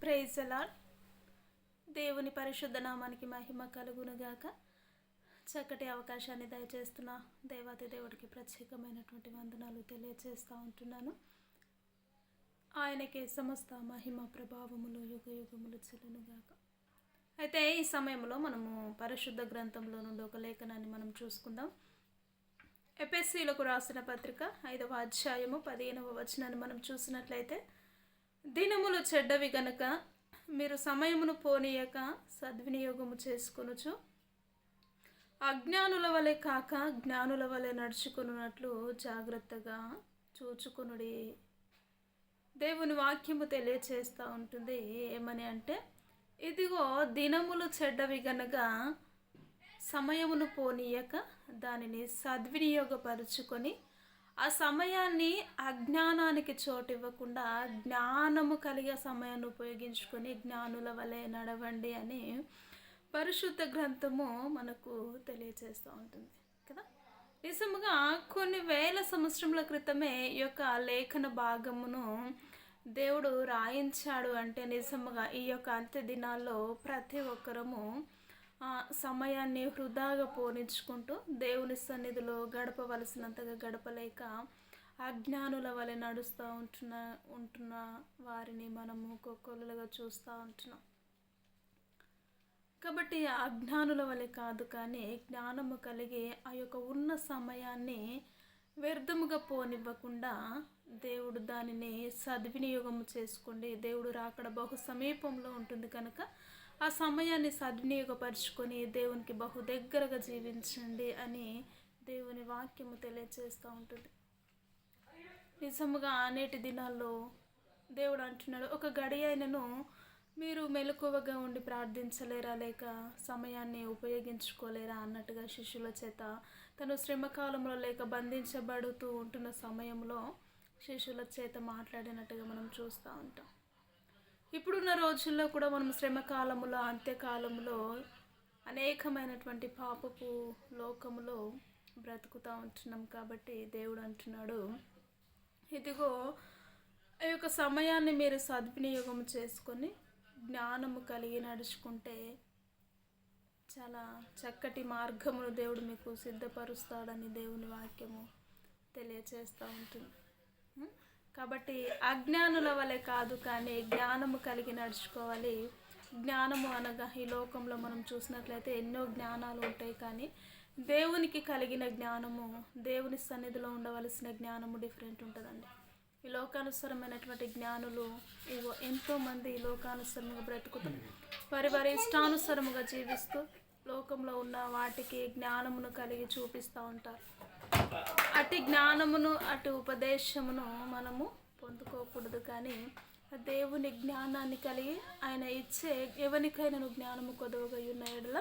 Praise the lord. దేవుని పరిశుద్ధ నామానికి మహిమ కలుగునుగాక. చక్కటి అవకాశాన్ని దయచేస్తున్న దేవాతి దేవుడికి ప్రత్యేకమైనటువంటి వందనాలు తెలియజేస్తూ ఉంటున్నాను. ఆయనకే సమస్త మహిమ ప్రభావములు యుగ యుగములు చెల్లునుగాక. అయితే ఈ సమయంలో మనము పరిశుద్ధ గ్రంథంలో నుండి ఒక లేఖనాన్ని మనం చూసుకుందాం. ఎఫెసీయులకు రాసిన పత్రిక 5వ అధ్యాయము 15వ వచనాన్ని మనం చూసినట్లయితే, దినములు చెడ్డవి గనుక మీరు సమయమును పోనీయక సద్వినియోగము చేసుకొనుచు అజ్ఞానుల వలె కాక జ్ఞానుల వలె నడుచుకున్నట్లు జాగ్రత్తగా చూచుకునుడి. దేవుని వాక్యము తెలియచేస్తూ ఉంటుంది. ఏమని అంటే, ఇదిగో దినములు చెడ్డవి గనక సమయమును పోనీయక దానిని సద్వినియోగపరుచుకొని ఆ సమయాన్ని అజ్ఞానానికి చోటు ఇవ్వకుండా జ్ఞానము కలిగే సమయాన్ని ఉపయోగించుకొని జ్ఞానుల వలె నడవండి అని పరిశుద్ధ గ్రంథము మనకు తెలియజేస్తూ ఉంటుంది కదా. నిజముగా కొన్ని వేల సంవత్సరముల క్రితమే ఈ యొక్క లేఖన భాగమును దేవుడు రాయించాడు అంటే నిజముగా ఈ యొక్క అంత్య దినాల్లో ప్రతి ఒక్కరము సమయాన్ని వృధాగా పోనించుకుంటూ దేవుని సన్నిధిలో గడపవలసినంతగా గడపలేక అజ్ఞానుల వలె నడుస్తూ ఉంటున్న వారిని మనము ఒక్కొక్కరుగా చూస్తూ ఉంటున్నాం. కాబట్టి అజ్ఞానుల వలె కాదు, కానీ జ్ఞానము కలిగి ఆ యొక్క ఉన్న సమయాన్ని వ్యర్థముగా పోనివ్వకుండా దేవుడు దానిని సద్వినియోగము చేసుకోండి. దేవుడు రాకడ బహు సమీపంలో ఉంటుంది కనుక ఆ సమయాన్ని సద్వినియోగపరుచుకొని దేవునికి బహు దగ్గరగా జీవించండి అని దేవుని వాక్యము తెలియజేస్తూ ఉంటుంది. నిజముగా నేటి దినాల్లో దేవుడు అంటున్నాడు, ఒక గడి అయినను మీరు మెలకువగా ఉండి ప్రార్థించలేరా, లేక సమయాన్ని ఉపయోగించుకోలేరా అన్నట్టుగా శిష్యుల చేత తను శ్రమకాలంలో లేక బంధించబడుతూ ఉంటున్న సమయంలో శిష్యుల చేత మాట్లాడినట్టుగా మనం చూస్తూ ఉంటాం. ఇప్పుడున్న రోజుల్లో కూడా మనం శ్రమకాలంలో అంత్యకాలంలో అనేకమైనటువంటి పాపపు లోకములో బ్రతుకుతూ ఉంటున్నాం. కాబట్టి దేవుడు అంటున్నాడు, ఇదిగో ఈ యొక్క సమయాన్ని మీరు సద్వినియోగం చేసుకొని జ్ఞానము కలిగి నడుచుకుంటే చాలా చక్కటి మార్గమును దేవుడు మీకు సిద్ధపరుస్తాడని దేవుని వాక్యము తెలియచేస్తూ ఉంటుంది. కాబట్టి అజ్ఞానుల వలె కాదు, కానీ జ్ఞానము కలిగి నడుచుకోవాలి. జ్ఞానము అనగా ఈ లోకంలో మనం చూసినట్లయితే ఎన్నో జ్ఞానాలు ఉంటాయి, కానీ దేవునికి కలిగిన జ్ఞానము, దేవుని సన్నిధిలో ఉండవలసిన జ్ఞానము డిఫరెంట్ ఉంటుందండి. ఈ లోకానుసరమైనటువంటి జ్ఞానులు ఎంతోమంది ఈ లోకానుసరంగా బ్రతుకుతూ వారి ఇష్టానుసరముగా జీవిస్తూ లోకంలో ఉన్న వాటికి జ్ఞానమును కలిగి చూపిస్తూ ఉంటారు. అటు జ్ఞానమును అటు ఉపదేశమును మనము పొందుకోకూడదు, కానీ దేవుని జ్ఞానాన్ని కలిగి ఆయన ఇచ్చే ఎవరికైనా జ్ఞానము కొదవగా ఉన్న ఎడల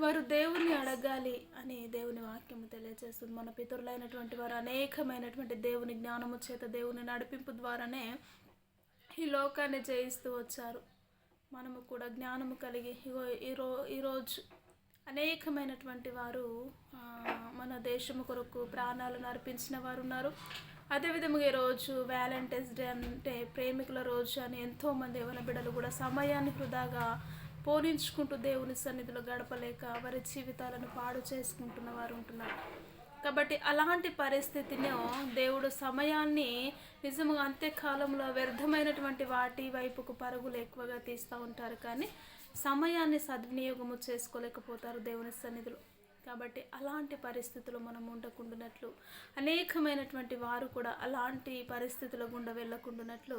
వారు దేవుని అడగాలి అని దేవుని వాక్యము తెలియజేస్తుంది. మన పితరులైనటువంటి వారు అనేకమైనటువంటి దేవుని జ్ఞానము చేత దేవుని నడిపింపు ద్వారానే ఈ లోకాన్ని జయిస్తూ వచ్చారు. మనము కూడా జ్ఞానము కలిగి ఈరోజు అనేకమైనటువంటి వారు మన దేశము కొరకు ప్రాణాలను అర్పించిన వారు ఉన్నారు. అదేవిధంగా ఈరోజు వ్యాలంటైన్స్ డే అంటే ప్రేమికుల రోజు అని ఎంతోమంది యవన బిడ్డలు కూడా సమయాన్ని వృధాగా పోనించుకుంటూ దేవుని సన్నిధిలో గడపలేక వారి జీవితాలను పాడు చేసుకుంటున్న వారు ఉంటున్నారు. కాబట్టి అలాంటి పరిస్థితిని దేవుడు సమయాన్ని నిజంగా అంత్యకాలంలో వ్యర్థమైనటువంటి వాటి వైపుకు పరుగులు ఎక్కువగా తీస్తూ ఉంటారు, కానీ సమయాన్ని సద్వినియోగము చేసుకోలేకపోతారు దేవుని సన్నిధిలో. కాబట్టి అలాంటి పరిస్థితులు మనం ఉండకుండానట్లు, అనేకమైనటువంటి వారు కూడా అలాంటి పరిస్థితుల గుండా వెళ్ళకుండానట్లు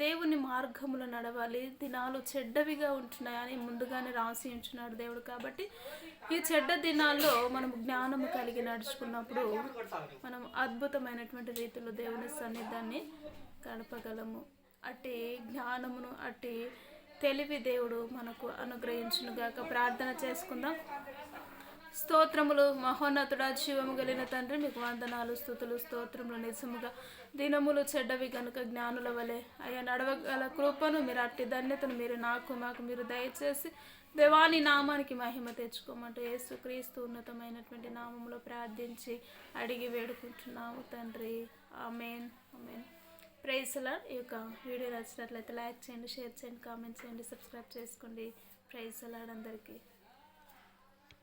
దేవుని మార్గములు నడవాలి. దినాలు చెడ్డవిగా ఉంటున్నాయని ముందుగానే రాసి ఉంచున్నాడు దేవుడు. కాబట్టి ఈ చెడ్డ దినాల్లో మనం జ్ఞానము కలిగి నడుచుకున్నప్పుడు మనం అద్భుతమైనటువంటి రీతిలో దేవుని సన్నిధాన్ని గడపగలము. అట్టి జ్ఞానమును అట్టి తెలివి దేవుడు మనకు అనుగ్రహించునుగాక. ప్రార్థన చేసుకుందాం. స్తోత్రములు మహోన్నతుడా, జీవము కలిగిన తండ్రి, మీకు వందనాలు, స్తుతులు, స్తోత్రములు. నిజముగా దినములు చెడ్డవి కనుక జ్ఞానుల వలె అయ్యా నడవగల కృపను మీరు, అట్టి ధన్యతను మీరు మాకు మీరు దయచేసి దేవాని నామానికి మహిమ తెచ్చుకోమంటూ యేసుక్రీస్తు ఉన్నతమైనటువంటి నామంలో ప్రార్థించి అడిగి వేడుకుంటున్నాము తండ్రి. ఆమేన్, ఆమేన్. ప్రైజ్ అలాడ్. ఈ యొక్క వీడియో నచ్చినట్లయితే లైక్ చేయండి, షేర్ చేయండి, కామెంట్ చేయండి, సబ్స్క్రైబ్ చేసుకోండి. ప్రైజ్ అలాడ్ అందరికీ.